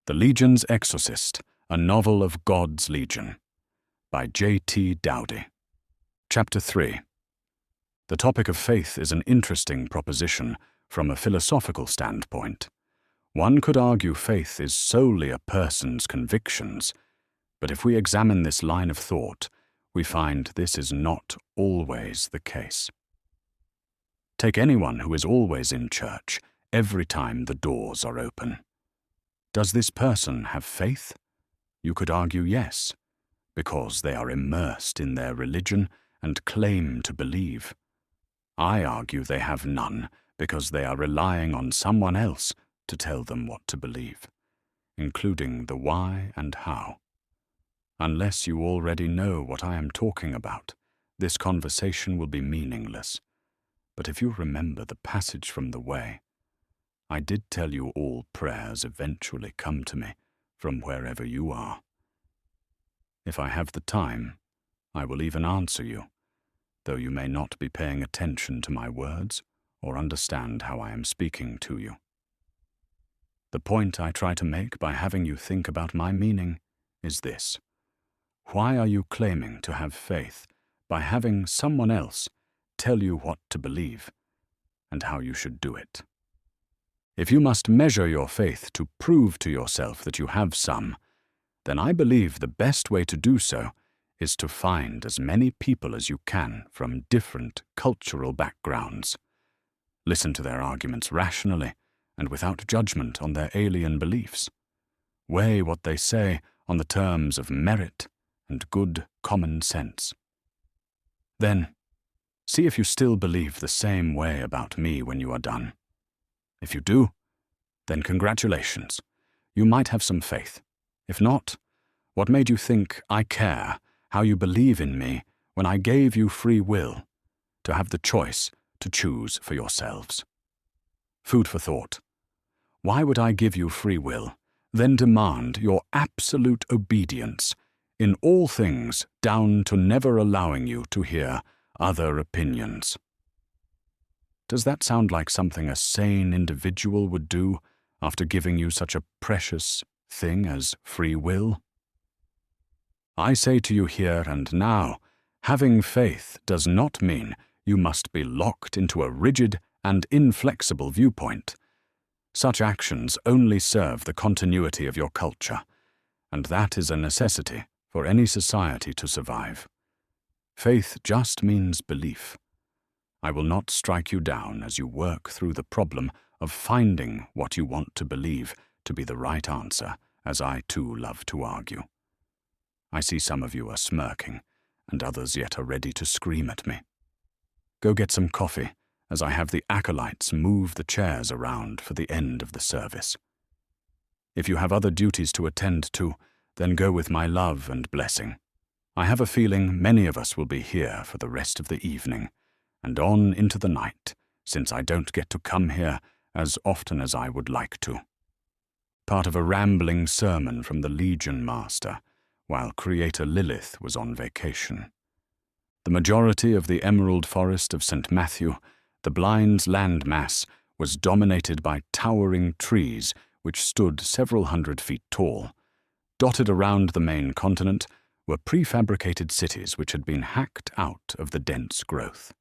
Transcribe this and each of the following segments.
The Legion's Exorcist, a novel of God's Legion, by J.T. Dowdy. Chapter 3. The topic of faith is an interesting proposition from a philosophical standpoint. One could argue faith is solely a person's convictions, but if we examine this line of thought, we find this is not always the case. Take anyone who is always in church, every time the doors are open. Does this person have faith? You could argue yes, because they are immersed in their religion and claim to believe. I argue they have none because they are relying on someone else to tell them what to believe, including the why and how. Unless you already know what I am talking about, this conversation will be meaningless. But if you remember the passage from the Way, I did tell you all prayers eventually come to me from wherever you are. If I have the time, I will even answer you, though you may not be paying attention to my words or understand how I am speaking to you. The point I try to make by having you think about my meaning is this. Why are you claiming to have faith by having someone else tell you what to believe and how you should do it? If you must measure your faith to prove to yourself that you have some, then I believe the best way to do so is to find as many people as you can from different cultural backgrounds. Listen to their arguments rationally and without judgment on their alien beliefs. Weigh what they say on the terms of merit and good common sense. Then, see if you still believe the same way about me when you are done. If you do, then congratulations. You might have some faith. If not, what made you think I care how you believe in me when I gave you free will to have the choice to choose for yourselves? Food for thought. Why would I give you free will, then demand your absolute obedience in all things down to never allowing you to hear other opinions? Does that sound like something a sane individual would do after giving you such a precious thing as free will? I say to you here and now, having faith does not mean you must be locked into a rigid and inflexible viewpoint. Such actions only serve the continuity of your culture, and that is a necessity for any society to survive. Faith just means belief. I will not strike you down as you work through the problem of finding what you want to believe to be the right answer, as I too love to argue. I see some of you are smirking, and others yet are ready to scream at me. Go get some coffee, as I have the acolytes move the chairs around for the end of the service. If you have other duties to attend to, then go with my love and blessing. I have a feeling many of us will be here for the rest of the evening, and on into the night, since I don't get to come here as often as I would like to. Part of a rambling sermon from the Legion Master, while Creator Lilith was on vacation. The majority of the Emerald Forest of St. Matthew, the Blind's landmass, was dominated by towering trees which stood several hundred feet tall. Dotted around the main continent were prefabricated cities which had been hacked out of the dense growth.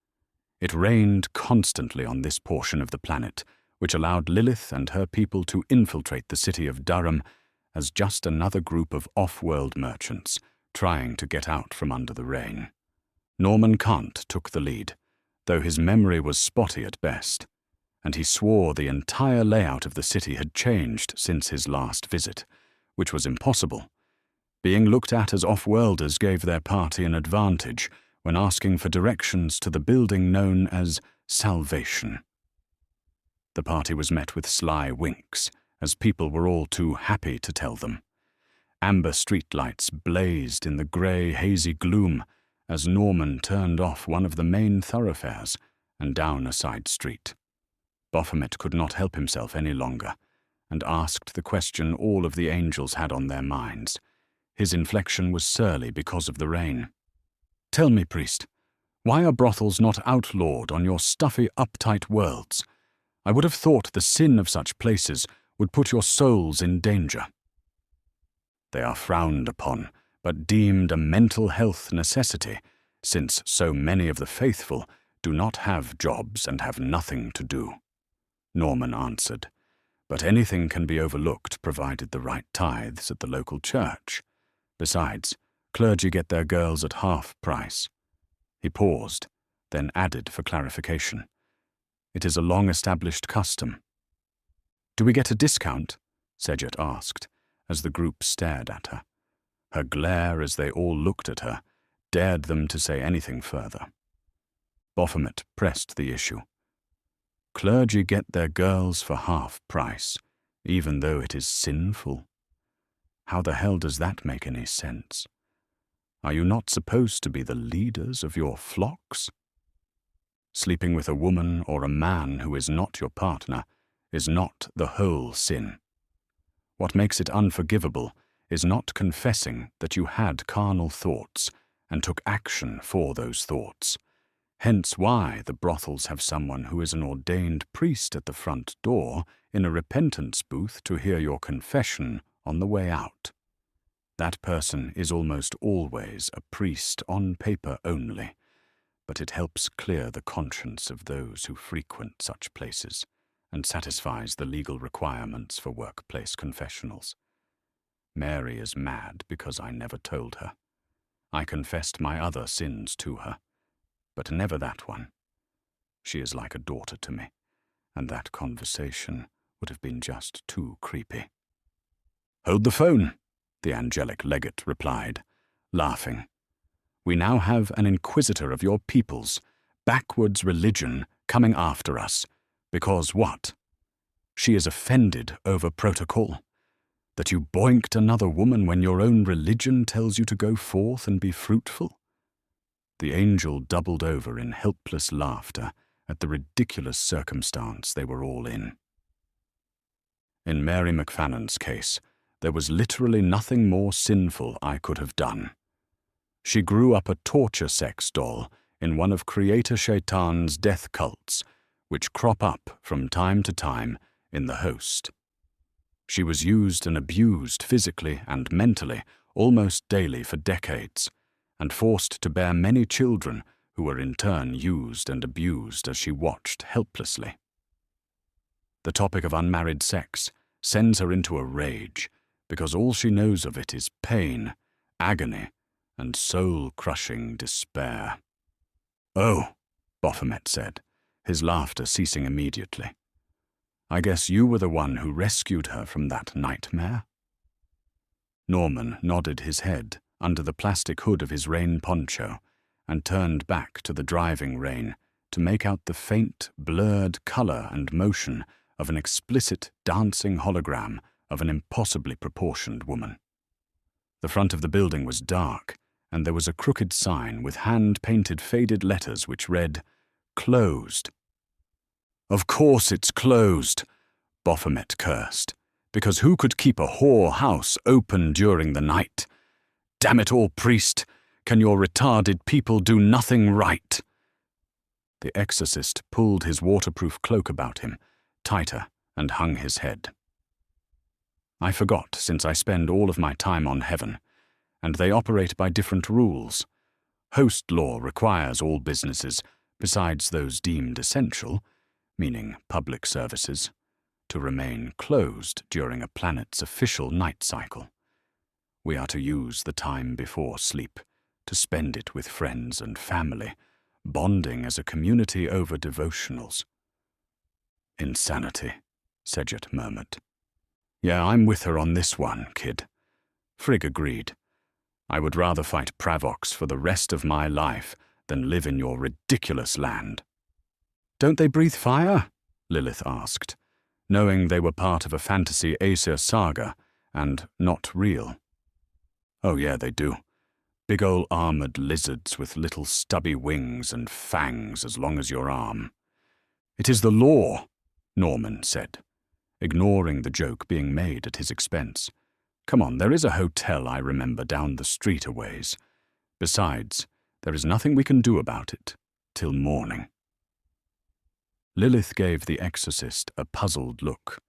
It rained constantly on this portion of the planet, which allowed Lilith and her people to infiltrate the city of Durham as just another group of off-world merchants trying to get out from under the rain. Norman Kant took the lead, though his memory was spotty at best, and he swore the entire layout of the city had changed since his last visit, which was impossible. Being looked at as off-worlders gave their party an advantage when asking for directions to the building known as Salvation. The party was met with sly winks, as people were all too happy to tell them. Amber streetlights blazed in the grey, hazy gloom as Norman turned off one of the main thoroughfares and down a side street. Baphomet could not help himself any longer, and asked the question all of the angels had on their minds. His inflection was surly because of the rain. Tell me, priest, why are brothels not outlawed on your stuffy, uptight worlds? I would have thought the sin of such places would put your souls in danger. They are frowned upon, but deemed a mental health necessity, since so many of the faithful do not have jobs and have nothing to do. Norman answered, but anything can be overlooked provided the right tithes at the local church. Besides, clergy get their girls at half price. He paused, then added for clarification, it is a long-established custom. Do we get a discount? Sejet asked, as the group stared at her. Her glare as they all looked at her dared them to say anything further. Baphomet pressed the issue. Clergy get their girls for half price, even though it is sinful. How the hell does that make any sense? Are you not supposed to be the leaders of your flocks? Sleeping with a woman or a man who is not your partner is not the whole sin. What makes it unforgivable is not confessing that you had carnal thoughts and took action for those thoughts. Hence why the brothels have someone who is an ordained priest at the front door in a repentance booth to hear your confession on the way out. That person is almost always a priest on paper only, but it helps clear the conscience of those who frequent such places and satisfies the legal requirements for workplace confessionals. Mary is mad because I never told her. I confessed my other sins to her, but never that one. She is like a daughter to me, and that conversation would have been just too creepy. Hold the phone, the angelic legate replied, laughing. We now have an inquisitor of your people's, backwards religion, coming after us. Because what? She is offended over protocol. That you boinked another woman when your own religion tells you to go forth and be fruitful? The angel doubled over in helpless laughter at the ridiculous circumstance they were all in. In Mary McFannon's case, there was literally nothing more sinful I could have done. She grew up a torture sex doll in one of Creator Shaitan's death cults, which crop up from time to time in the Host. She was used and abused physically and mentally almost daily for decades, and forced to bear many children who were in turn used and abused as she watched helplessly. The topic of unmarried sex sends her into a rage because all she knows of it is pain, agony, and soul-crushing despair. Oh, Baphomet said, his laughter ceasing immediately. I guess you were the one who rescued her from that nightmare? Norman nodded his head under the plastic hood of his rain poncho and turned back to the driving rain to make out the faint, blurred color and motion of an explicit dancing hologram of an impossibly proportioned woman. The front of the building was dark, and there was a crooked sign with hand-painted faded letters which read, Closed. Of course it's closed, Baphomet cursed, because who could keep a whore house open during the night? Damn it all, priest, can your retarded people do nothing right? The exorcist pulled his waterproof cloak about him, tighter, and hung his head. I forgot, since I spend all of my time on heaven, and they operate by different rules. Host law requires all businesses, besides those deemed essential, meaning public services, to remain closed during a planet's official night cycle. We are to use the time before sleep to spend it with friends and family, bonding as a community over devotionals. Insanity, Sejet murmured. Yeah, I'm with her on this one, kid. Frigg agreed. I would rather fight Pravox for the rest of my life than live in your ridiculous land. Don't they breathe fire? Lilith asked, knowing they were part of a fantasy Aesir saga and not real. Oh yeah, they do. Big ol' armored lizards with little stubby wings and fangs as long as your arm. It is the law, Norman said, ignoring the joke being made at his expense. Come on, there is a hotel I remember down the street a ways. Besides, there is nothing we can do about it till morning. Lilith gave the exorcist a puzzled look.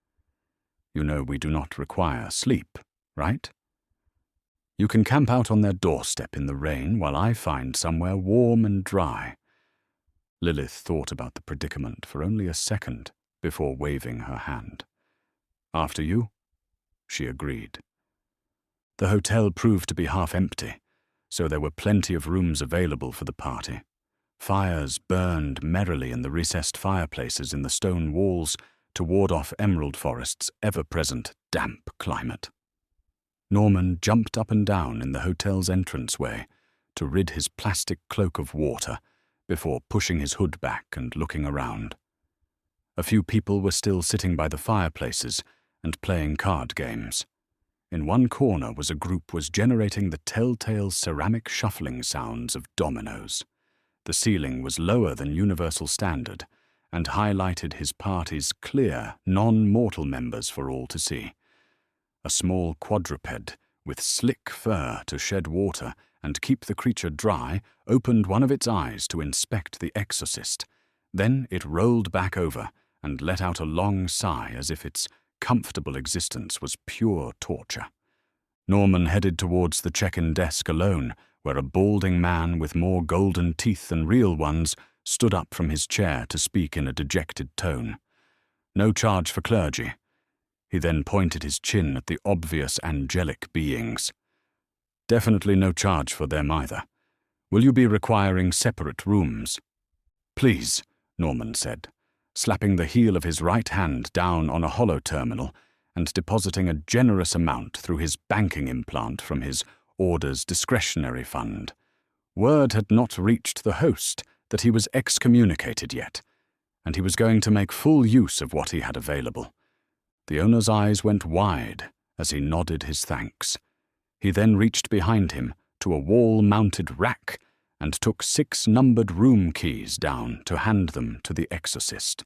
You know we do not require sleep, right? You can camp out on their doorstep in the rain while I find somewhere warm and dry." Lilith thought about the predicament for only a second before waving her hand. "After you?" she agreed. The hotel proved to be half empty, so there were plenty of rooms available for the party. Fires burned merrily in the recessed fireplaces in the stone walls to ward off Emerald Forest's ever-present damp climate. Norman jumped up and down in the hotel's entranceway to rid his plastic cloak of water before pushing his hood back and looking around. A few people were still sitting by the fireplaces and playing card games. In one corner a group was generating the telltale ceramic shuffling sounds of dominoes. The ceiling was lower than universal standard and highlighted his party's clear, non-mortal members for all to see. A small quadruped with slick fur to shed water and keep the creature dry opened one of its eyes to inspect the exorcist. Then it rolled back over and let out a long sigh as if its comfortable existence was pure torture. Norman headed towards the check-in desk alone, where a balding man with more golden teeth than real ones stood up from his chair to speak in a dejected tone. "No charge for clergy." He then pointed his chin at the obvious angelic beings. "Definitely no charge for them either. Will you be requiring separate rooms?" "Please," Norman said, slapping the heel of his right hand down on a hollow terminal and depositing a generous amount through his banking implant from his order's discretionary fund. Word had not reached the host that he was excommunicated yet, and he was going to make full use of what he had available. The owner's eyes went wide as he nodded his thanks. He then reached behind him to a wall-mounted rack and took 6 numbered room keys down to hand them to the exorcist.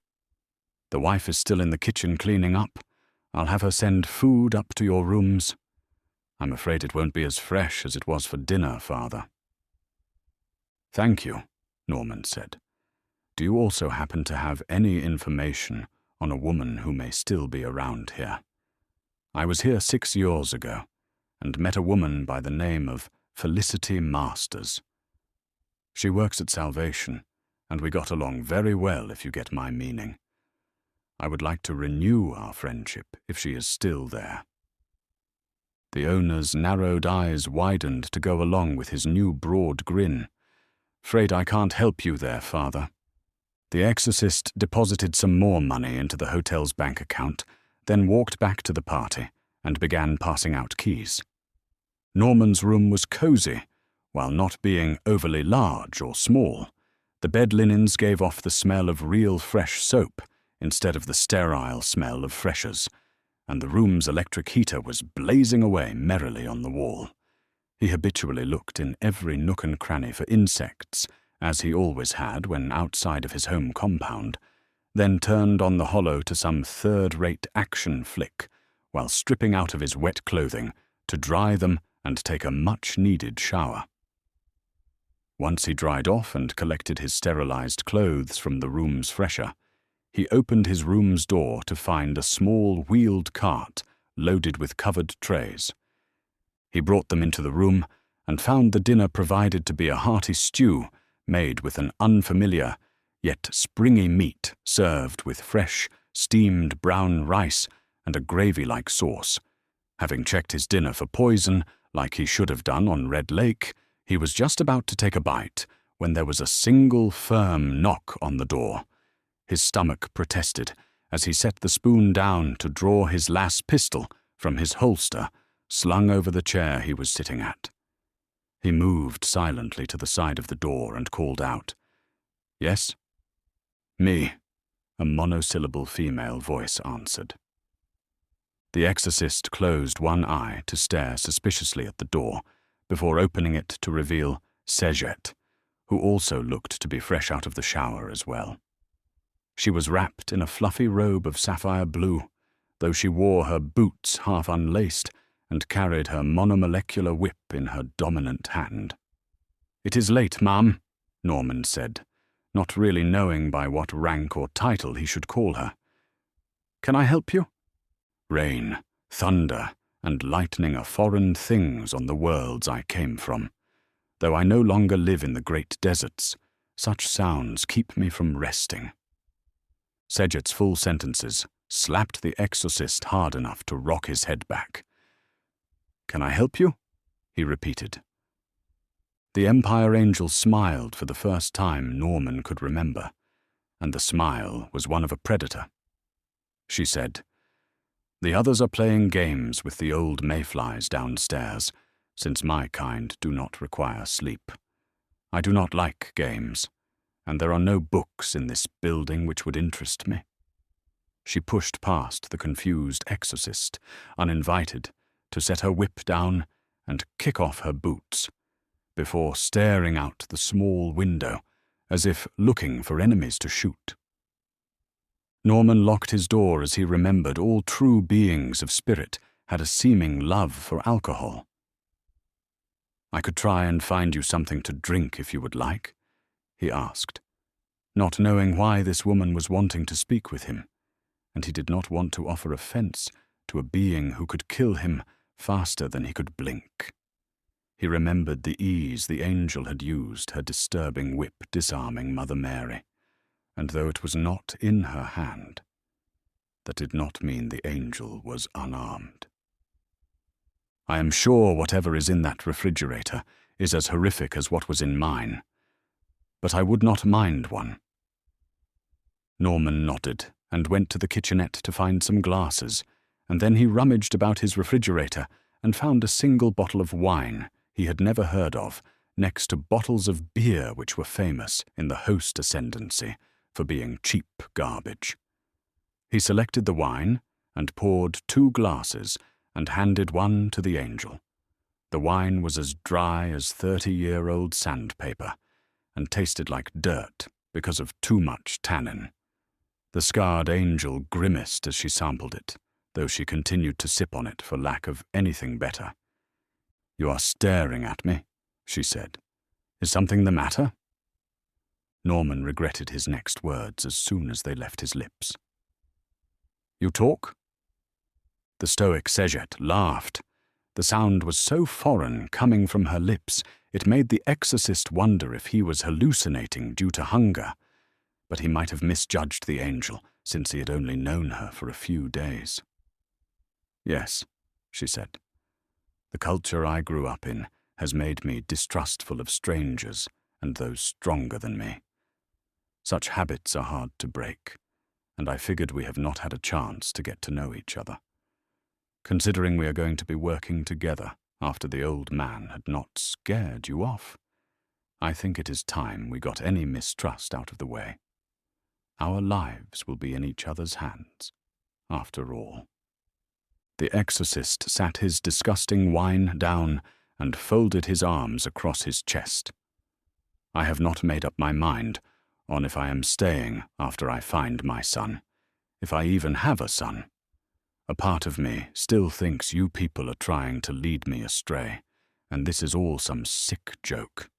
"The wife is still in the kitchen cleaning up. I'll have her send food up to your rooms. I'm afraid it won't be as fresh as it was for dinner, Father." "Thank you," Norman said. "Do you also happen to have any information on a woman who may still be around here? I was here 6 years ago and met a woman by the name of Felicity Masters. She works at Salvation, and we got along very well, if you get my meaning. I would like to renew our friendship if she is still there." The owner's narrowed eyes widened to go along with his new broad grin. "Afraid I can't help you there, Father." The exorcist deposited some more money into the hotel's bank account, then walked back to the party and began passing out keys. Norman's room was cozy, while not being overly large or small. The bed linens gave off the smell of real fresh soap instead of the sterile smell of freshers, and the room's electric heater was blazing away merrily on the wall. He habitually looked in every nook and cranny for insects, as he always had when outside of his home compound, then turned on the hollow to some third-rate action flick, while stripping out of his wet clothing to dry them and take a much-needed shower. Once he dried off and collected his sterilized clothes from the room's fresher, he opened his room's door to find a small wheeled cart loaded with covered trays. He brought them into the room and found the dinner provided to be a hearty stew made with an unfamiliar yet springy meat served with fresh, steamed brown rice and a gravy-like sauce. Having checked his dinner for poison, like he should have done on Red Lake, he was just about to take a bite when there was a single firm knock on the door. His stomach protested as he set the spoon down to draw his last pistol from his holster, slung over the chair he was sitting at. He moved silently to the side of the door and called out, "Yes?" "Me," a monosyllable female voice answered. The exorcist closed one eye to stare suspiciously at the door before opening it to reveal Sejet, who also looked to be fresh out of the shower as well. She was wrapped in a fluffy robe of sapphire blue, though she wore her boots half unlaced and carried her monomolecular whip in her dominant hand. "It is late, ma'am," Norman said, not really knowing by what rank or title he should call her. "Can I help you?" Rain, thunder, and lightning are foreign things on the worlds I came from. Though I no longer live in the great deserts, such sounds keep me from resting." Sejet's full sentences slapped the exorcist hard enough to rock his head back. "Can I help you?" he repeated. The Empire Angel smiled for the first time Norman could remember, and the smile was one of a predator. She said, "The others are playing games with the old mayflies downstairs, since my kind do not require sleep. I do not like games, and there are no books in this building which would interest me." She pushed past the confused exorcist, uninvited, to set her whip down and kick off her boots, before staring out the small window as if looking for enemies to shoot. Norman locked his door as he remembered all true beings of spirit had a seeming love for alcohol. "I could try and find you something to drink if you would like," he asked, not knowing why this woman was wanting to speak with him, and he did not want to offer offense to a being who could kill him faster than he could blink. He remembered the ease the angel had used her disturbing whip disarming Mother Mary, and though it was not in her hand, that did not mean the angel was unarmed. "I am sure whatever is in that refrigerator is as horrific as what was in mine, but I would not mind one." Norman nodded and went to the kitchenette to find some glasses, and then he rummaged about his refrigerator and found a single bottle of wine he had never heard of, next to bottles of beer which were famous in the Host Ascendency for being cheap garbage. He selected the wine and poured 2 glasses and handed one to the angel. The wine was as dry as 30-year-old sandpaper and tasted like dirt because of too much tannin. The scarred angel grimaced as she sampled it, though she continued to sip on it for lack of anything better. "You are staring at me," she said. "Is something the matter?" Norman regretted his next words as soon as they left his lips. "You talk?" The stoic Sejet laughed. The sound was so foreign coming from her lips, it made the exorcist wonder if he was hallucinating due to hunger, but he might have misjudged the angel since he had only known her for a few days. "Yes," she said. "The culture I grew up in has made me distrustful of strangers and those stronger than me. Such habits are hard to break, and I figured we have not had a chance to get to know each other. Considering we are going to be working together after the old man had not scared you off, I think it is time we got any mistrust out of the way. Our lives will be in each other's hands, after all." The exorcist sat his disgusting wine down and folded his arms across his chest. "I have not made up my mind on if I am staying after I find my son, if I even have a son. A part of me still thinks you people are trying to lead me astray, and this is all some sick joke.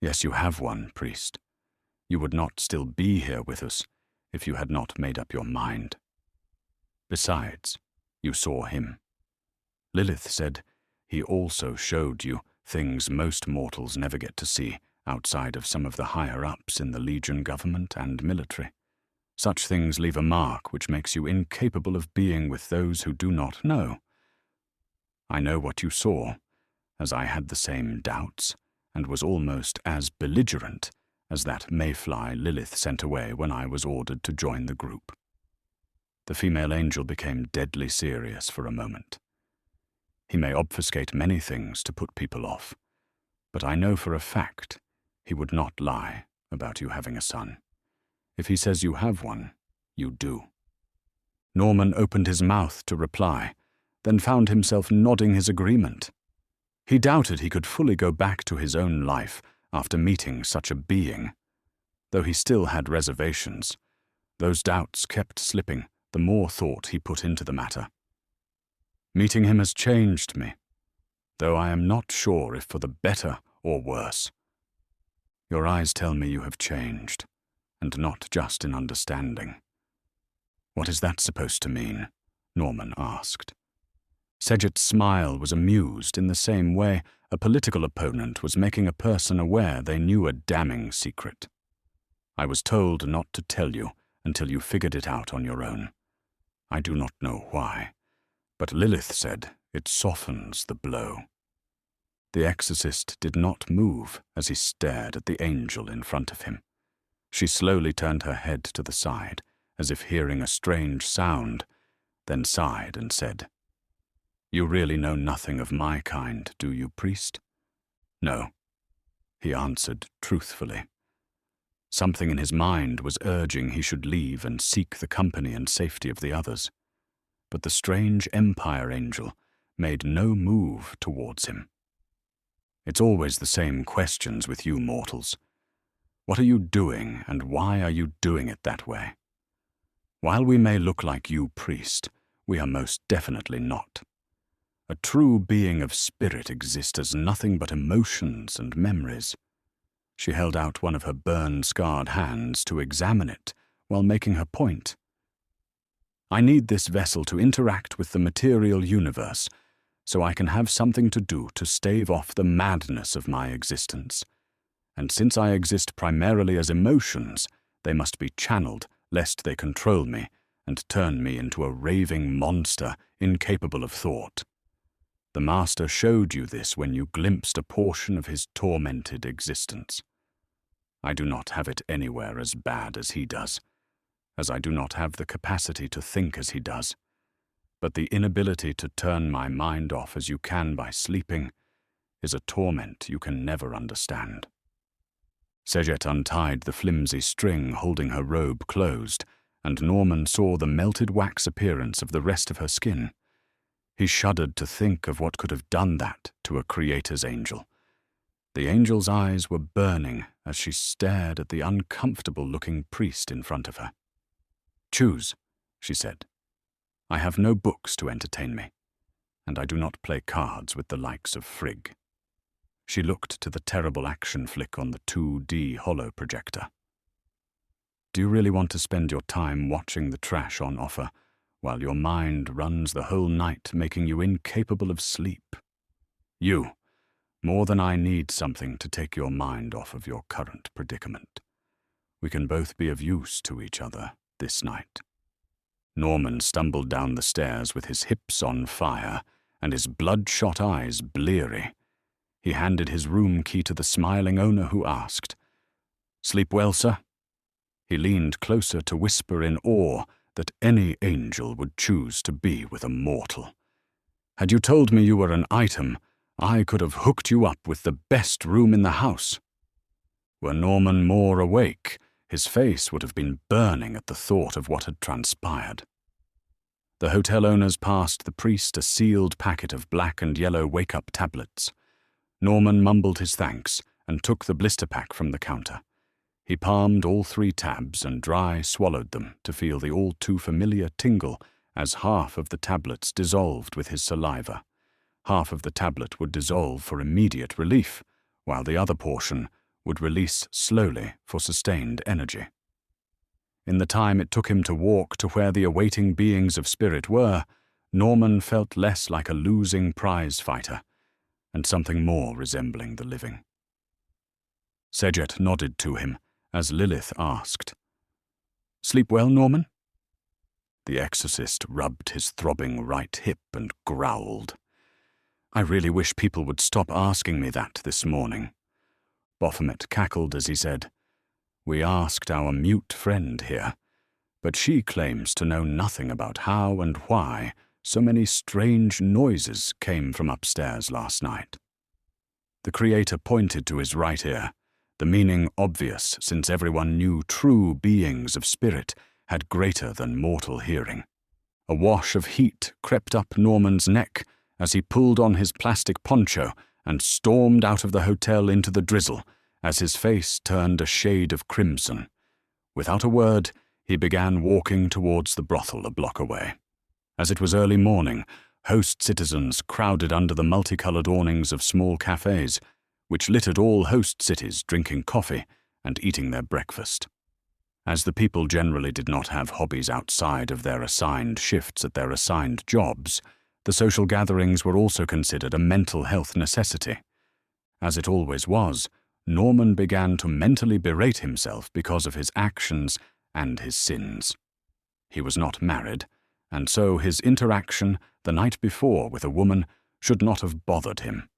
Yes, you have one, priest. You would not still be here with us if you had not made up your mind. Besides, you saw him. Lilith said he also showed you things most mortals never get to see outside of some of the higher-ups in the Legion government and military. Such things leave a mark which makes you incapable of being with those who do not know. I know what you saw, as I had the same doubts, and was almost as belligerent as that mayfly Lilith sent away when I was ordered to join the group." The female angel became deadly serious for a moment. "He may obfuscate many things to put people off, but I know for a fact he would not lie about you having a son. If he says you have one, you do." Norman opened his mouth to reply, then found himself nodding his agreement. He doubted he could fully go back to his own life after meeting such a being. Though he still had reservations, those doubts kept slipping the more thought he put into the matter. "Meeting him has changed me, though I am not sure if for the better or worse. Your eyes tell me you have changed, and not just in understanding." "What is that supposed to mean?" Norman asked. Sejet's smile was amused in the same way a political opponent was making a person aware they knew a damning secret. I was told not to tell you until you figured it out on your own. I do not know why, but Lilith said it softens the blow. The exorcist did not move as he stared at the angel in front of him. She slowly turned her head to the side, as if hearing a strange sound, then sighed and said, "You really know nothing of my kind, do you, priest?" "No," he answered truthfully. Something in his mind was urging he should leave and seek the company and safety of the others. But the strange Empire angel made no move towards him. It's always the same questions with you mortals. What are you doing, and why are you doing it that way? While we may look like you, priest, we are most definitely not. A true being of spirit exists as nothing but emotions and memories. She held out one of her burn-scarred hands to examine it while making her point. I need this vessel to interact with the material universe so I can have something to do to stave off the madness of my existence. And since I exist primarily as emotions, they must be channeled lest they control me and turn me into a raving monster incapable of thought. The Master showed you this when you glimpsed a portion of his tormented existence. I do not have it anywhere as bad as he does, as I do not have the capacity to think as he does. But the inability to turn my mind off as you can by sleeping is a torment you can never understand. Sejet untied the flimsy string holding her robe closed, and Norman saw the melted wax appearance of the rest of her skin. He shuddered to think of what could have done that to a Creator's angel. The angel's eyes were burning as she stared at the uncomfortable-looking priest in front of her. "Choose," she said. "I have no books to entertain me, and I do not play cards with the likes of Frigg." She looked to the terrible action flick on the 2D holo projector. "Do you really want to spend your time watching the trash on offer, while your mind runs the whole night, making you incapable of sleep? You, more than I, need something to take your mind off of your current predicament. We can both be of use to each other this night." Norman stumbled down the stairs with his hips on fire and his bloodshot eyes bleary. He handed his room key to the smiling owner who asked, "Sleep well, sir?" He leaned closer to whisper in awe that any angel would choose to be with a mortal. "Had you told me you were an item, I could have hooked you up with the best room in the house." Were Norman more awake, his face would have been burning at the thought of what had transpired. The hotel owners passed the priest a sealed packet of black and yellow wake-up tablets. Norman mumbled his thanks and took the blister pack from the counter. He palmed all 3 tabs and dry swallowed them to feel the all-too-familiar tingle as half of the tablets dissolved with his saliva. Half of the tablet would dissolve for immediate relief, while the other portion would release slowly for sustained energy. In the time it took him to walk to where the awaiting beings of spirit were, Norman felt less like a losing prize fighter and something more resembling the living. Sejet nodded to him as Lilith asked, "Sleep well, Norman?" The exorcist rubbed his throbbing right hip and growled, "I really wish people would stop asking me that this morning." Baphomet cackled as he said, "We asked our mute friend here, but she claims to know nothing about how and why so many strange noises came from upstairs last night." The Creator pointed to his right ear, the meaning obvious since everyone knew true beings of spirit had greater than mortal hearing. A wash of heat crept up Norman's neck as he pulled on his plastic poncho and stormed out of the hotel into the drizzle as his face turned a shade of crimson. Without a word, he began walking towards the brothel a block away. As it was early morning, host citizens crowded under the multicolored awnings of small cafes, which littered all host cities drinking coffee and eating their breakfast. As the people generally did not have hobbies outside of their assigned shifts at their assigned jobs, The social gatherings were also considered a mental health necessity. As it always was, Norman began to mentally berate himself because of his actions and his sins. He was not married, and so his interaction the night before with a woman should not have bothered him.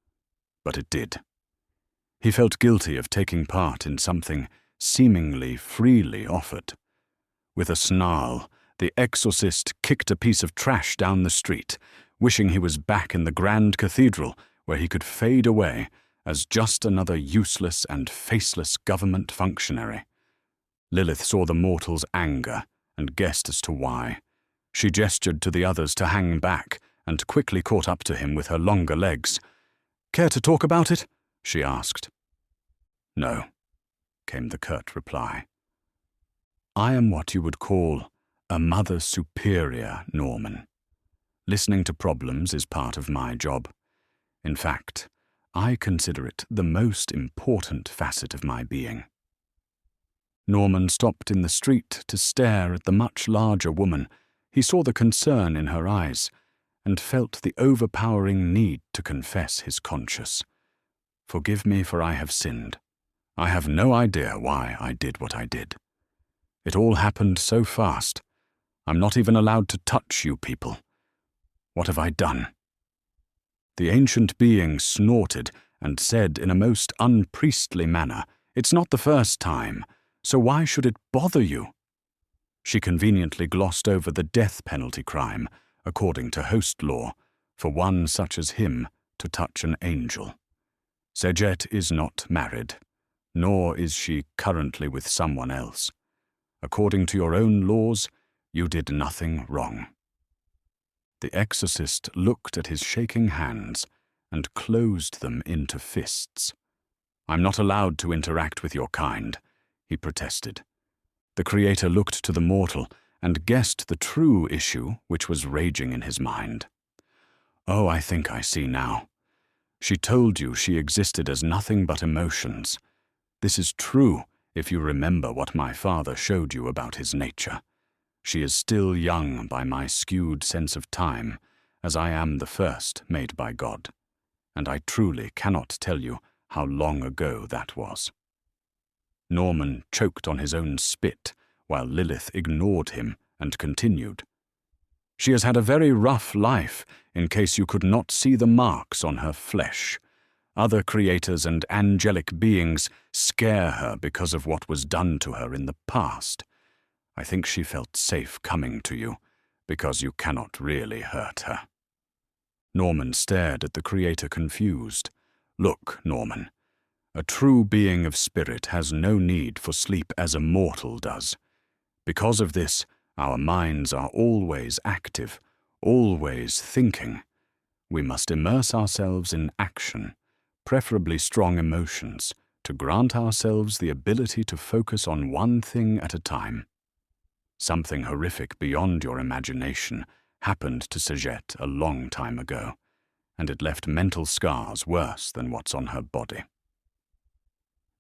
But it did. He felt guilty of taking part in something seemingly freely offered. With a snarl, the exorcist kicked a piece of trash down the street, wishing he was back in the grand cathedral where he could fade away as just another useless and faceless government functionary. Lilith saw the mortal's anger and guessed as to why. She gestured to the others to hang back and quickly caught up to him with her longer legs. "Care to talk about it?" she asked. "No," came the curt reply. "I am what you would call a mother superior, Norman. Listening to problems is part of my job. In fact, I consider it the most important facet of my being." Norman stopped in the street to stare at the much larger woman. He saw the concern in her eyes and felt the overpowering need to confess his conscience. "Forgive me, for I have sinned. I have no idea why I did what I did. It all happened so fast. I'm not even allowed to touch you people. What have I done?" The ancient being snorted and said in a most unpriestly manner, "It's not the first time, so why should it bother you?" She conveniently glossed over the death penalty crime, according to host law, for one such as him to touch an angel. Sajet is not married, nor is she currently with someone else. According to your own laws, you did nothing wrong. The exorcist looked at his shaking hands and closed them into fists. "I'm not allowed to interact with your kind," he protested. The Creator looked to the mortal and guessed the true issue which was raging in his mind. "Oh, I think I see now. She told you she existed as nothing but emotions. This is true if you remember what my father showed you about his nature. She is still young by my skewed sense of time, as I am the first made by God, and I truly cannot tell you how long ago that was." Norman choked on his own spit, while Lilith ignored him and continued. "She has had a very rough life, in case you could not see the marks on her flesh. Other creators and angelic beings scare her because of what was done to her in the past. I think she felt safe coming to you, because you cannot really hurt her." Norman stared at the Creator confused. "Look, Norman, a true being of spirit has no need for sleep as a mortal does. Because of this, our minds are always active, always thinking. We must immerse ourselves in action, preferably strong emotions, to grant ourselves the ability to focus on one thing at a time. Something horrific beyond your imagination happened to Sajet a long time ago, and it left mental scars worse than what's on her body."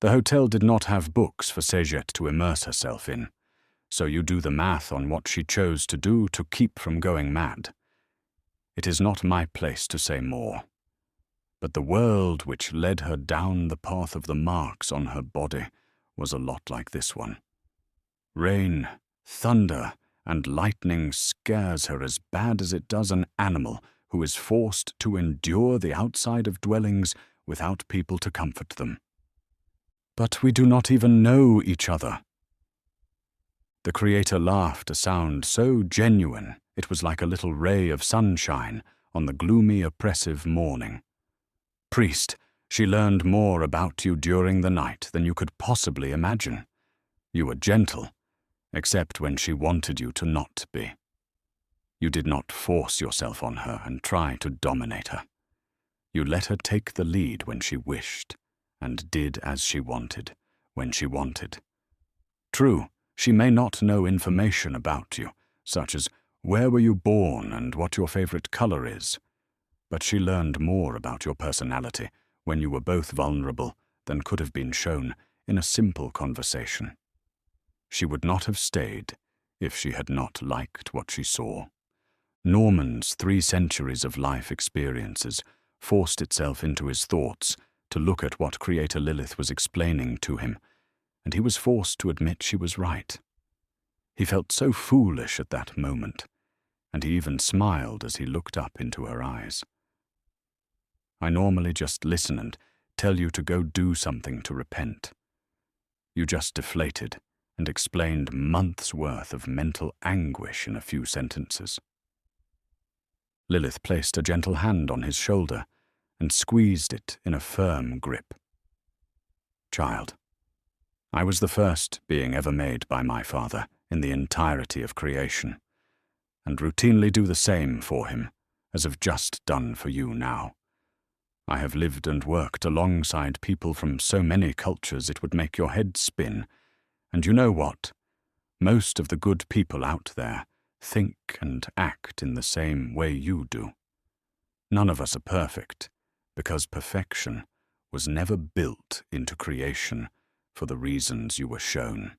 The hotel did not have books for Sajet to immerse herself in, so you do the math on what she chose to do to keep from going mad. It is not my place to say more. But the world which led her down the path of the marks on her body was a lot like this one. Rain, thunder, and lightning scares her as bad as it does an animal who is forced to endure the outside of dwellings without people to comfort them. "But we do not even know each other." The Creator laughed a sound so genuine it was like a little ray of sunshine on the gloomy, oppressive morning. "Priest, she learned more about you during the night than you could possibly imagine. You were gentle, except when she wanted you to not be. You did not force yourself on her and try to dominate her. You let her take the lead when she wished, and did as she wanted, when she wanted. True, she may not know information about you, such as where were you born and what your favorite color is, but she learned more about your personality when you were both vulnerable than could have been shown in a simple conversation. She would not have stayed if she had not liked what she saw. Norman's 3 centuries of life experiences forced itself into his thoughts to look at what Creator Lilith was explaining to him, and he was forced to admit she was right. He felt so foolish at that moment, and he even smiled as he looked up into her eyes. I normally just listen and tell you to go do something to repent. You just deflated and explained months' worth of mental anguish in a few sentences. Lilith placed a gentle hand on his shoulder and squeezed it in a firm grip. Child, I was the first being ever made by my Father in the entirety of creation, and routinely do the same for him, as I've just done for you now. I have lived and worked alongside people from so many cultures it would make your head spin, and you know what? Most of the good people out there think and act in the same way you do. None of us are perfect, because perfection was never built into creation for the reasons you were shown.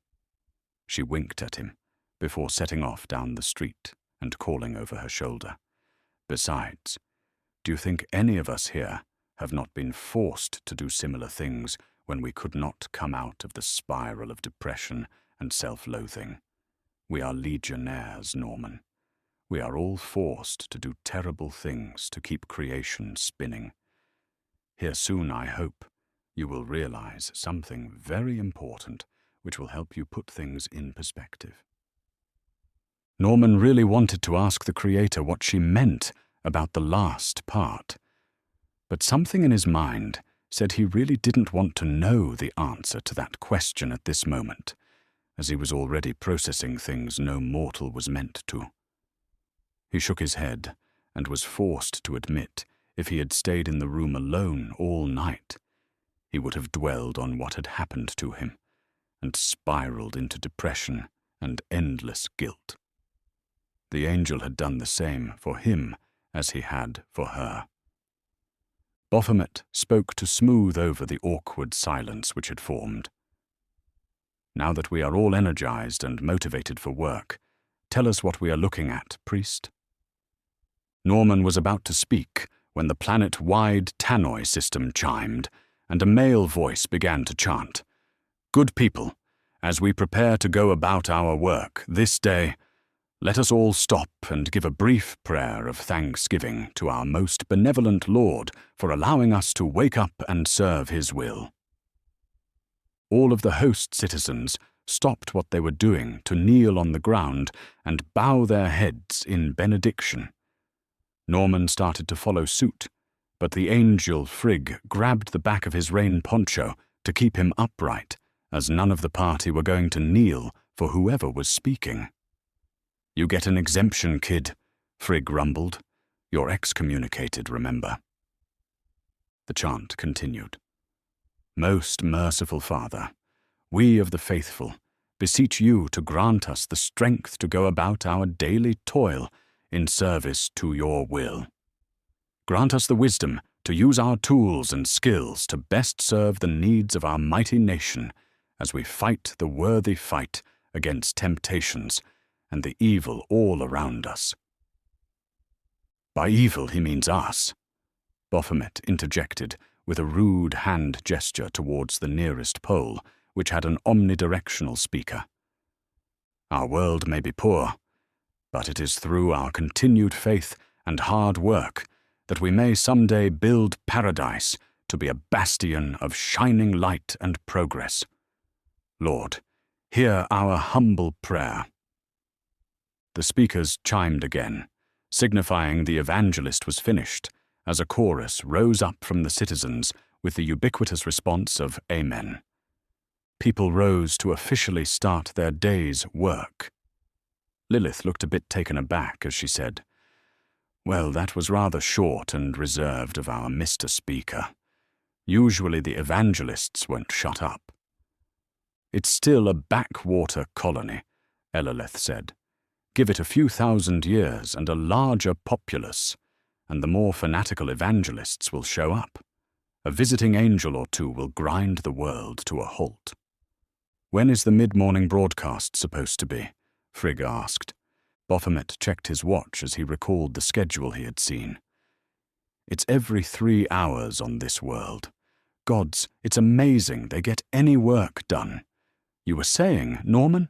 She winked at him before setting off down the street and calling over her shoulder. Besides, do you think any of us here have not been forced to do similar things when we could not come out of the spiral of depression and self-loathing? We are legionnaires, Norman. We are all forced to do terrible things to keep creation spinning. Here soon, I hope, you will realize something very important which will help you put things in perspective. Norman really wanted to ask the Creator what she meant about the last part, but something in his mind said he really didn't want to know the answer to that question at this moment, as he was already processing things no mortal was meant to. He shook his head and was forced to admit if he had stayed in the room alone all night, he would have dwelled on what had happened to him and spiraled into depression and endless guilt. The angel had done the same for him as he had for her. Baphomet spoke to smooth over the awkward silence which had formed. Now that we are all energized and motivated for work, tell us what we are looking at, priest. Norman was about to speak when the planet-wide tannoy system chimed, and a male voice began to chant, "Good people, as we prepare to go about our work this day, let us all stop and give a brief prayer of thanksgiving to our most benevolent Lord for allowing us to wake up and serve his will." All of the host citizens stopped what they were doing to kneel on the ground and bow their heads in benediction. Norman started to follow suit, but the angel Frigg grabbed the back of his rain poncho to keep him upright, as none of the party were going to kneel for whoever was speaking. "You get an exemption, kid," Frigg rumbled. "You're excommunicated, remember." The chant continued. "Most merciful Father, we of the faithful beseech you to grant us the strength to go about our daily toil in service to your will. Grant us the wisdom to use our tools and skills to best serve the needs of our mighty nation as we fight the worthy fight against temptations and the evil all around us." "By evil he means us," Baphomet interjected with a rude hand gesture towards the nearest pole, which had an omnidirectional speaker. "Our world may be poor, but it is through our continued faith and hard work that we may someday build paradise to be a bastion of shining light and progress. Lord, hear our humble prayer." The speakers chimed again, signifying the evangelist was finished, as a chorus rose up from the citizens with the ubiquitous response of Amen. People rose to officially start their day's work. Lilith looked a bit taken aback as she said, "Well, that was rather short and reserved of our Mr. Speaker. Usually the evangelists won't shut up." "It's still a backwater colony," Eloleth said. "Give it a few thousand years and a larger populace, and the more fanatical evangelists will show up. A visiting angel or two will grind the world to a halt." "When is the mid-morning broadcast supposed to be?" Frigg asked. Baphomet checked his watch as he recalled the schedule he had seen. It's every 3 hours on this world. Gods, it's amazing they get any work done. You were saying, Norman?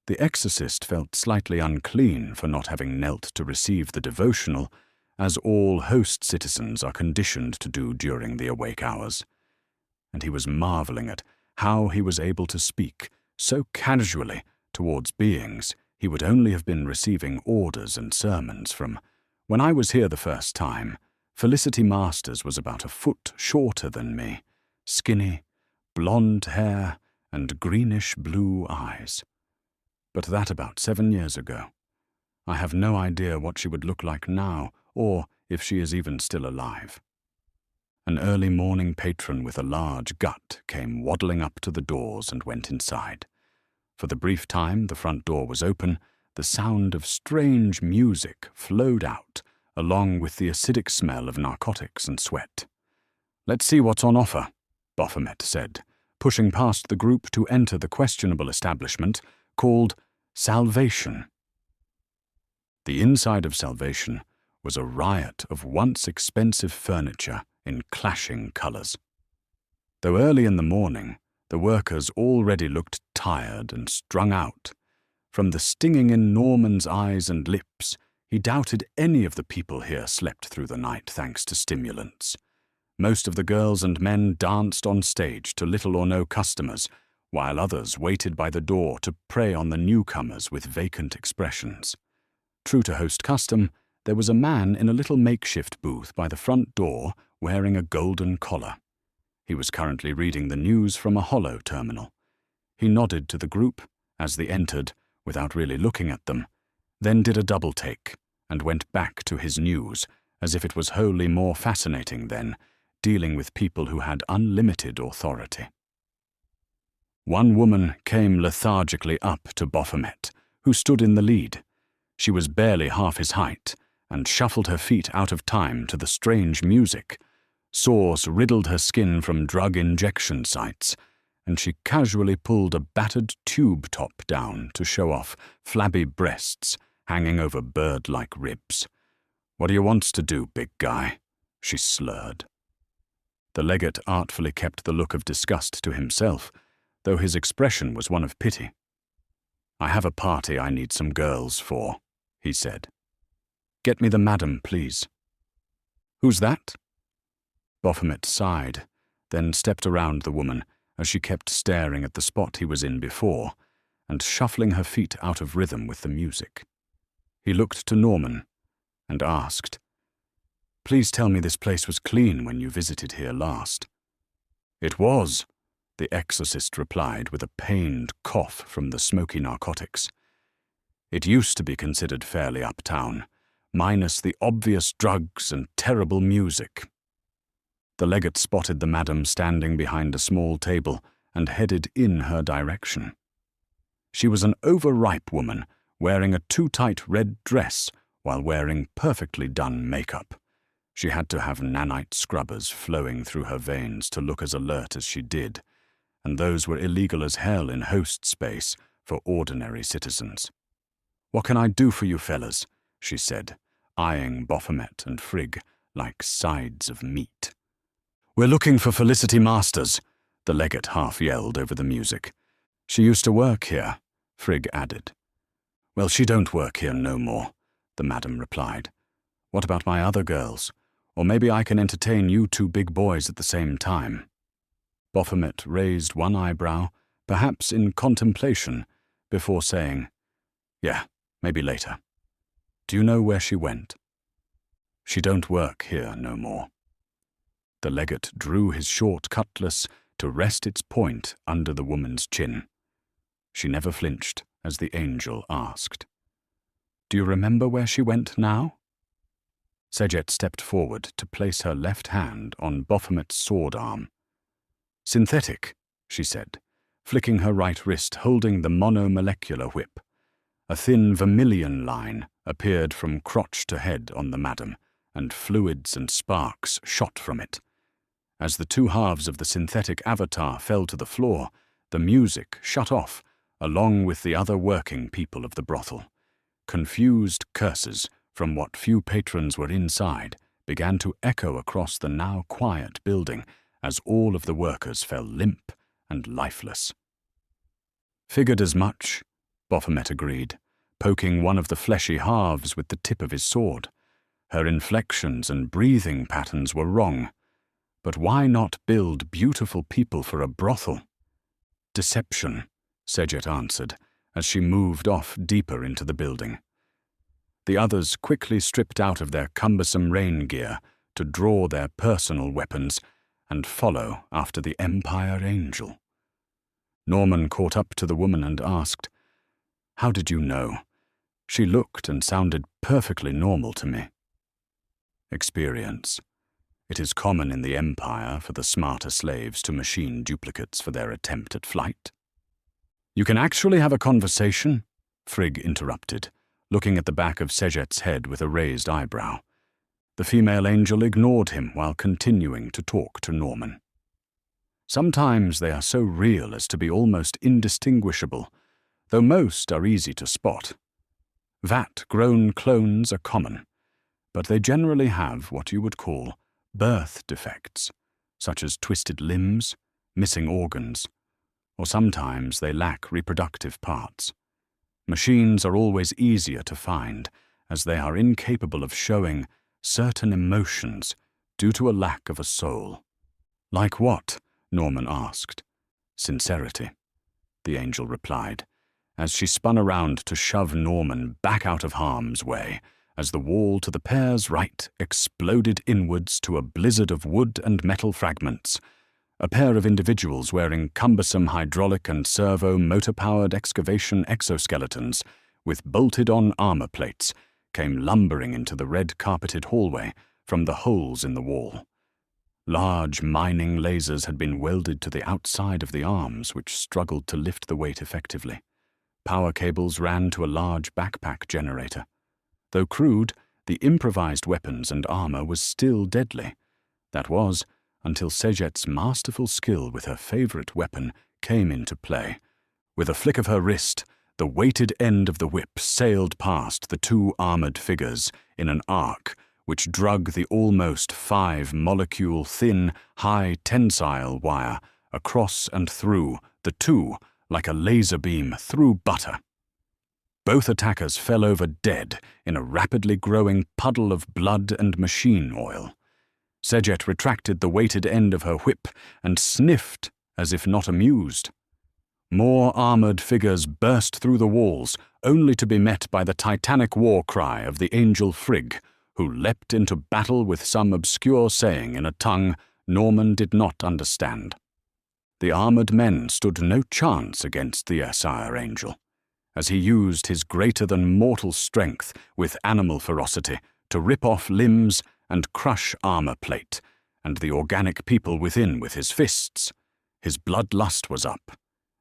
The exorcist felt slightly unclean for not having knelt to receive the devotional, as all host citizens are conditioned to do during the awake hours. And he was marveling at how he was able to speak so casually towards beings he would only have been receiving orders and sermons from. When I was here the first time, Felicity Masters was about a foot shorter than me, skinny, blonde hair, and greenish-blue eyes. But that about 7 years ago. I have no idea what she would look like now, or if she is even still alive. An early morning patron with a large gut came waddling up to the doors and went inside. For the brief time the front door was open, the sound of strange music flowed out, along with the acidic smell of narcotics and sweat. "Let's see what's on offer," Baphomet said, pushing past the group to enter the questionable establishment called Salvation. The inside of Salvation was a riot of once expensive furniture in clashing colors. Though early in the morning, the workers already looked tired and strung out. From the stinging in Norman's eyes and lips, he doubted any of the people here slept through the night thanks to stimulants. Most of the girls and men danced on stage to little or no customers, while others waited by the door to prey on the newcomers with vacant expressions. True to host custom, there was a man in a little makeshift booth by the front door wearing a golden collar. He was currently reading the news from a hollow terminal. He nodded to the group as they entered, without really looking at them, then did a double take and went back to his news, as if it was wholly more fascinating then, dealing with people who had unlimited authority. One woman came lethargically up to Baphomet, who stood in the lead. She was barely half his height, and shuffled her feet out of time to the strange music. Sores riddled her skin from drug injection sites, and she casually pulled a battered tube top down to show off flabby breasts hanging over bird-like ribs. "What do you want to do, big guy?" she slurred. The legate artfully kept the look of disgust to himself, though his expression was one of pity. "I have a party I need some girls for," he said. "Get me the madam, please." "Who's that?" Baphomet sighed, then stepped around the woman as she kept staring at the spot he was in before, and shuffling her feet out of rhythm with the music. He looked to Norman and asked, "Please tell me this place was clean when you visited here last." "It was," the exorcist replied with a pained cough from the smoky narcotics. "It used to be considered fairly uptown, minus the obvious drugs and terrible music." The legate spotted the madam standing behind a small table and headed in her direction. She was an overripe woman, wearing a too-tight red dress while wearing perfectly done makeup. She had to have nanite scrubbers flowing through her veins to look as alert as she did, and those were illegal as hell in host space for ordinary citizens. "What can I do for you fellas?" she said, eyeing Baphomet and Frigg like sides of meat. "We're looking for Felicity Masters," the legate half yelled over the music. "She used to work here," Frigg added. "Well, she don't work here no more," the madam replied. "What about my other girls? Or maybe I can entertain you two big boys at the same time." Baphomet raised one eyebrow, perhaps in contemplation, before saying, "Yeah, maybe later. Do you know where she went?" "She don't work here no more." The legate drew his short cutlass to rest its point under the woman's chin. She never flinched as the angel asked, "Do you remember where she went now?" Sejet stepped forward to place her left hand on Baphomet's sword arm. "Synthetic," she said, flicking her right wrist holding the monomolecular whip. A thin vermilion line appeared from crotch to head on the madam, and fluids and sparks shot from it. As the two halves of the synthetic avatar fell to the floor, the music shut off, along with the other working people of the brothel. Confused curses from what few patrons were inside began to echo across the now quiet building as all of the workers fell limp and lifeless. "Figured as much," Baphomet agreed, poking one of the fleshy halves with the tip of his sword. Her inflections and breathing patterns were wrong. But why not build beautiful people for a brothel? "Deception," Sejet answered, as she moved off deeper into the building. The others quickly stripped out of their cumbersome rain gear to draw their personal weapons and follow after the Empire Angel. Norman caught up to the woman and asked, "How did you know? She looked and sounded perfectly normal to me." "Experience. It is common in the Empire for the smarter slaves to machine duplicates for their attempt at flight." "You can actually have a conversation?" Frigg interrupted, looking at the back of Sejet's head with a raised eyebrow. The female angel ignored him while continuing to talk to Norman. "Sometimes they are so real as to be almost indistinguishable, though most are easy to spot. Vat-grown clones are common, but they generally have what you would call birth defects, such as twisted limbs, missing organs, or sometimes they lack reproductive parts. Machines are always easier to find, as they are incapable of showing certain emotions due to a lack of a soul." "Like what?" Norman asked. "Sincerity," the angel replied, as she spun around to shove Norman back out of harm's way, as the wall to the pair's right exploded inwards to a blizzard of wood and metal fragments. A pair of individuals wearing cumbersome hydraulic and servo motor-powered excavation exoskeletons with bolted-on armor plates came lumbering into the red-carpeted hallway from the holes in the wall. Large mining lasers had been welded to the outside of the arms, which struggled to lift the weight effectively. Power cables ran to a large backpack generator. Though crude, the improvised weapons and armor was still deadly. That was, until Sejet's masterful skill with her favorite weapon came into play. With a flick of her wrist, the weighted end of the whip sailed past the two armored figures in an arc which drug the almost 5-molecule thin, high-tensile wire across and through the two like a laser beam through butter. Both attackers fell over dead in a rapidly growing puddle of blood and machine oil. Sejet retracted the weighted end of her whip and sniffed as if not amused. More armored figures burst through the walls, only to be met by the titanic war cry of the angel Frigg, who leapt into battle with some obscure saying in a tongue Norman did not understand. The armored men stood no chance against the Sire Angel, as he used his greater-than-mortal strength with animal ferocity to rip off limbs and crush armor plate, and the organic people within with his fists. His bloodlust was up,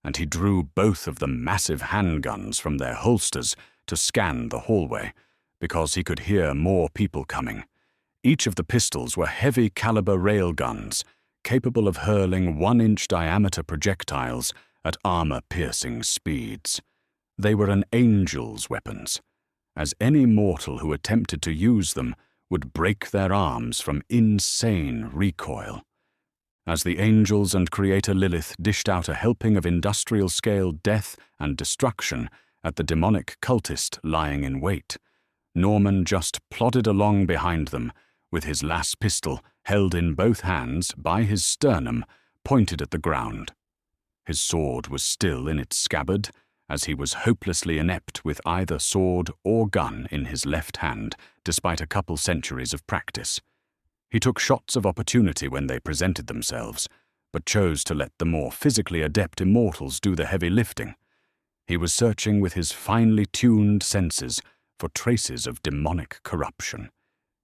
and he drew both of the massive handguns from their holsters to scan the hallway, because he could hear more people coming. Each of the pistols were heavy-caliber railguns, capable of hurling 1-inch diameter projectiles at armor-piercing speeds. They were an angel's weapons, as any mortal who attempted to use them would break their arms from insane recoil. As the angels and Creator Lilith dished out a helping of industrial-scale death and destruction at the demonic cultist lying in wait, Norman just plodded along behind them, with his las pistol held in both hands by his sternum, pointed at the ground. His sword was still in its scabbard, as he was hopelessly inept with either sword or gun in his left hand, despite a couple centuries of practice. He took shots of opportunity when they presented themselves, but chose to let the more physically adept immortals do the heavy lifting. He was searching with his finely tuned senses for traces of demonic corruption,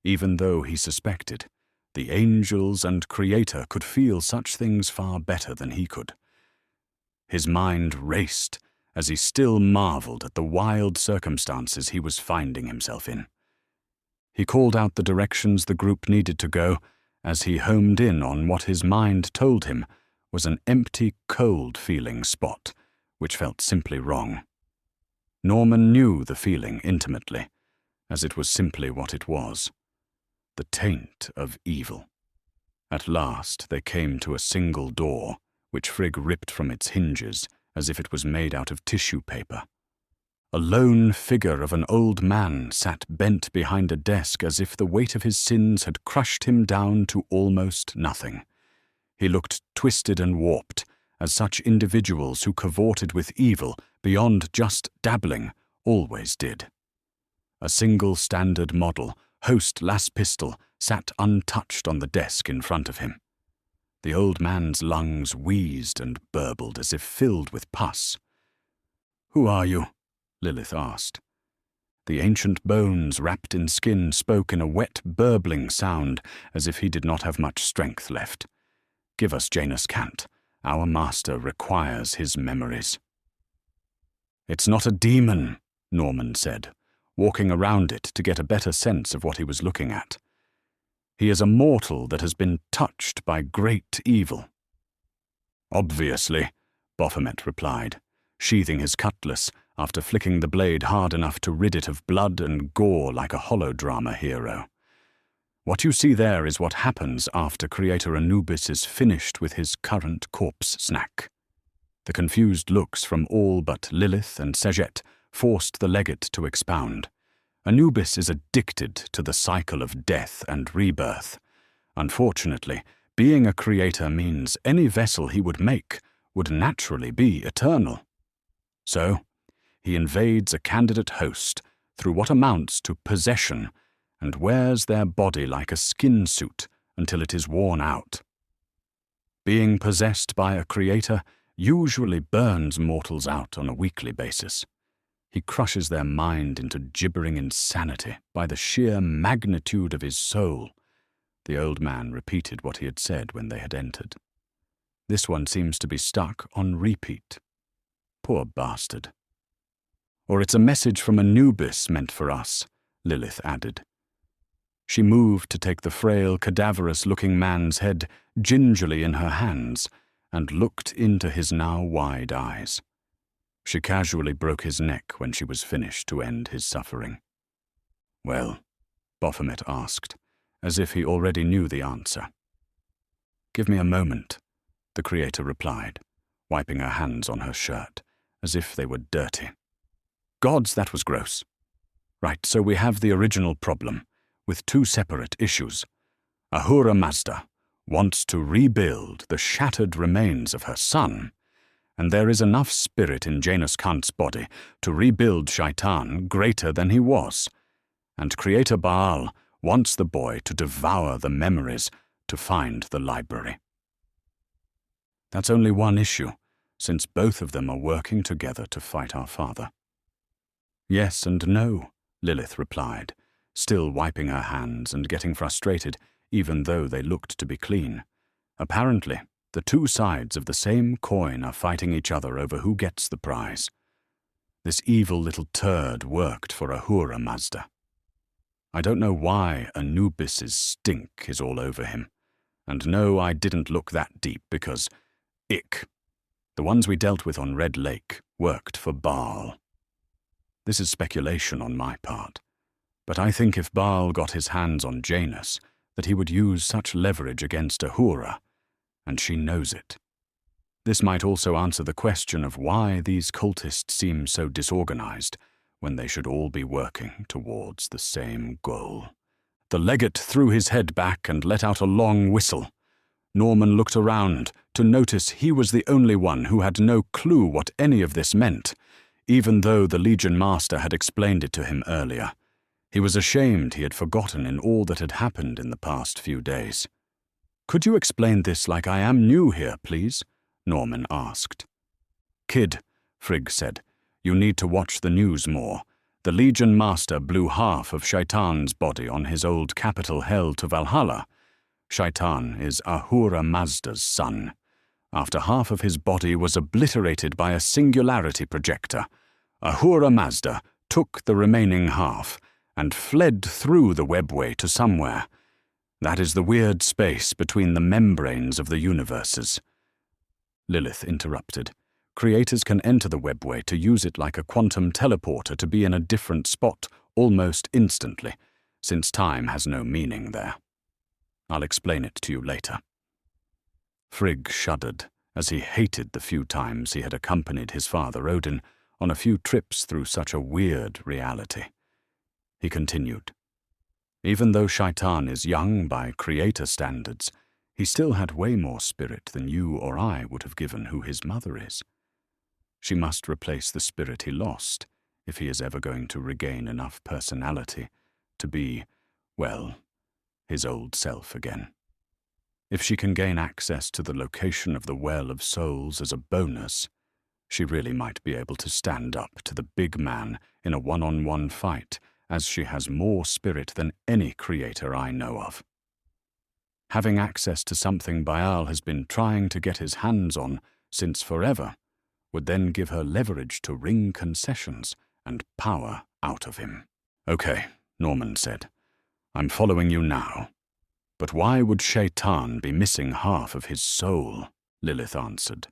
even though he suspected the angels and Creator could feel such things far better than he could. His mind raced as he still marveled at the wild circumstances he was finding himself in. He called out the directions the group needed to go as he homed in on what his mind told him was an empty, cold-feeling spot, which felt simply wrong. Norman knew the feeling intimately, as it was simply what it was. The taint of evil. At last they came to a single door, which Frigg ripped from its hinges as if it was made out of tissue paper. A lone figure of an old man sat bent behind a desk as if the weight of his sins had crushed him down to almost nothing. He looked twisted and warped, as such individuals who cavorted with evil beyond just dabbling always did. A single standard model, Host Pistol, sat untouched on the desk in front of him. The old man's lungs wheezed and burbled as if filled with pus. "Who are you?" Lilith asked. The ancient bones wrapped in skin spoke in a wet, burbling sound, as if he did not have much strength left. "Give us Janus Kant. Our master requires his memories." "It's not a demon," Norman said, walking around it to get a better sense of what he was looking at. "He is a mortal that has been touched by great evil." "Obviously," Baphomet replied, sheathing his cutlass after flicking the blade hard enough to rid it of blood and gore like a holodrama hero. "What you see there is what happens after Creator Anubis is finished with his current corpse snack." The confused looks from all but Lilith and Sejet forced the legate to expound. Anubis is addicted to the cycle of death and rebirth. Unfortunately, being a creator means any vessel he would make would naturally be eternal. So, he invades a candidate host through what amounts to possession and wears their body like a skin suit until it is worn out. Being possessed by a creator usually burns mortals out on a weekly basis. He crushes their mind into gibbering insanity by the sheer magnitude of his soul. The old man repeated what he had said when they had entered. This one seems to be stuck on repeat. Poor bastard. "Or it's a message from Anubis meant for us," Lilith added. She moved to take the frail, cadaverous-looking man's head gingerly in her hands and looked into his now wide eyes. She casually broke his neck when she was finished to end his suffering. "Well?" Baphomet asked, as if he already knew the answer. "Give me a moment," the creator replied, wiping her hands on her shirt, as if they were dirty. "Gods, that was gross. Right, so we have the original problem, with two separate issues. Ahura Mazda wants to rebuild the shattered remains of her son, and there is enough spirit in Janus Kant's body to rebuild Shaitan greater than he was, and Creator Baal wants the boy to devour the memories to find the library. That's only one issue, since both of them are working together to fight our father." "Yes and no," Lilith replied, still wiping her hands and getting frustrated, even though they looked to be clean. Apparently, the two sides of the same coin are fighting each other over who gets the prize. This evil little turd worked for Ahura Mazda. I don't know why Anubis's stink is all over him. And no, I didn't look that deep because, ick, the ones we dealt with on Red Lake worked for Baal. This is speculation on my part, but I think if Baal got his hands on Janus, that he would use such leverage against Ahura, and she knows it. This might also answer the question of why these cultists seem so disorganized when they should all be working towards the same goal. The legate threw his head back and let out a long whistle. Norman looked around to notice he was the only one who had no clue what any of this meant, even though the Legion Master had explained it to him earlier. He was ashamed he had forgotten in all that had happened in the past few days. "Could you explain this like I am new here, please?" Norman asked. "Kid," Frigg said, "you need to watch the news more. The Legion Master blew half of Shaitan's body on his old capital hell to Valhalla. Shaitan is Ahura Mazda's son. After half of his body was obliterated by a singularity projector, Ahura Mazda took the remaining half and fled through the webway to somewhere. That is the weird space between the membranes of the universes." Lilith interrupted. Creators can enter the webway to use it like a quantum teleporter to be in a different spot almost instantly, since time has no meaning there. I'll explain it to you later. Frigg shuddered, as he hated the few times he had accompanied his father Odin on a few trips through such a weird reality. He continued, "Even though Shaitan is young by creator standards, he still had way more spirit than you or I would have given who his mother is. She must replace the spirit he lost if he is ever going to regain enough personality to be, well, his old self again. If she can gain access to the location of the Well of Souls as a bonus, she really might be able to stand up to the big man in a one-on-one fight, as she has more spirit than any creator I know of. Having access to something Baal has been trying to get his hands on since forever would then give her leverage to wring concessions and power out of him." "Okay," Norman said. "I'm following you now. But why would Shaitan be missing half of his soul?" Lilith answered.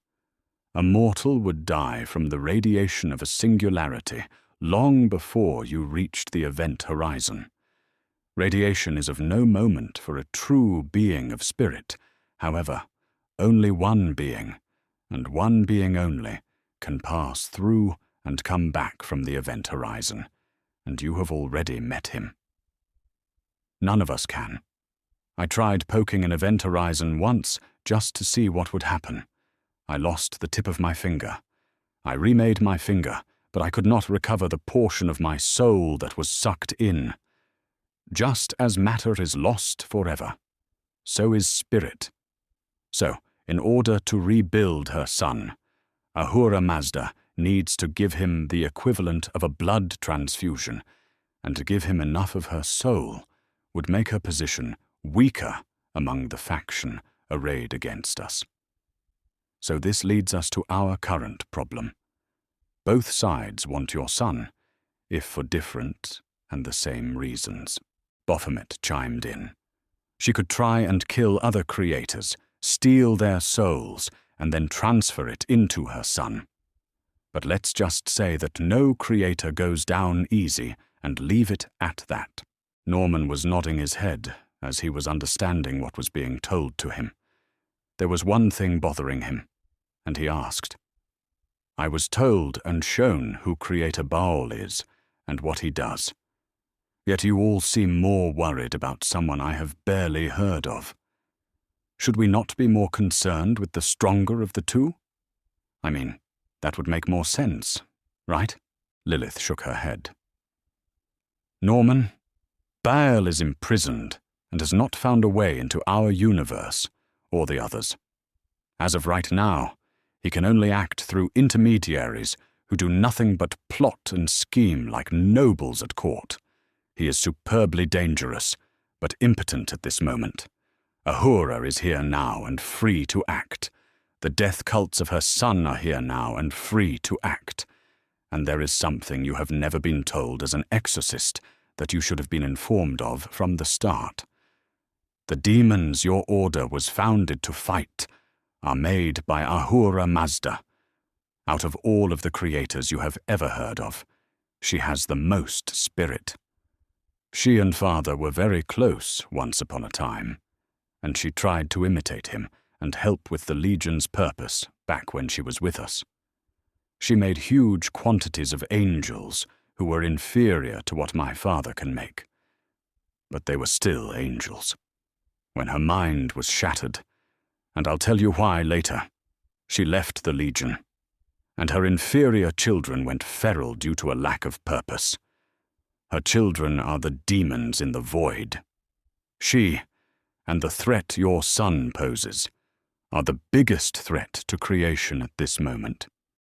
"A mortal would die from the radiation of a singularity long before you reached the event horizon. Radiation is of no moment for a true being of spirit. However, only one being, and one being only, can pass through and come back from the event horizon, and you have already met him. None of us can. I tried poking an event horizon once just to see what would happen. I lost the tip of my finger. I remade my finger, but I could not recover the portion of my soul that was sucked in. Just as matter is lost forever, so is spirit. So, in order to rebuild her son, Ahura Mazda needs to give him the equivalent of a blood transfusion, and to give him enough of her soul would make her position weaker among the faction arrayed against us. So this leads us to our current problem. Both sides want your son, if for different and the same reasons." Baphomet chimed in. "She could try and kill other creators, steal their souls, and then transfer it into her son. But let's just say that no creator goes down easy and leave it at that." Norman was nodding his head as he was understanding what was being told to him. There was one thing bothering him, and he asked, "I was told and shown who Creator Baal is and what he does. Yet you all seem more worried about someone I have barely heard of. Should we not be more concerned with the stronger of the two? I mean, that would make more sense, right?" Lilith shook her head. "Norman, Baal is imprisoned and has not found a way into our universe, or the others. As of right now, he can only act through intermediaries who do nothing but plot and scheme like nobles at court. He is superbly dangerous, but impotent at this moment. Ahura is here now and free to act. The death cults of her son are here now and free to act. And there is something you have never been told as an exorcist that you should have been informed of from the start. The demons your order was founded to fight are made by Ahura Mazda. Out of all of the creators you have ever heard of, she has the most spirit. She and Father were very close once upon a time, and she tried to imitate him and help with the Legion's purpose back when she was with us. She made huge quantities of angels who were inferior to what my father can make. But they were still angels. When her mind was shattered, and I'll tell you why later, she left the Legion, and her inferior children went feral due to a lack of purpose. Her children are the demons in the void. She, and the threat your son poses, are the biggest threat to creation at this moment.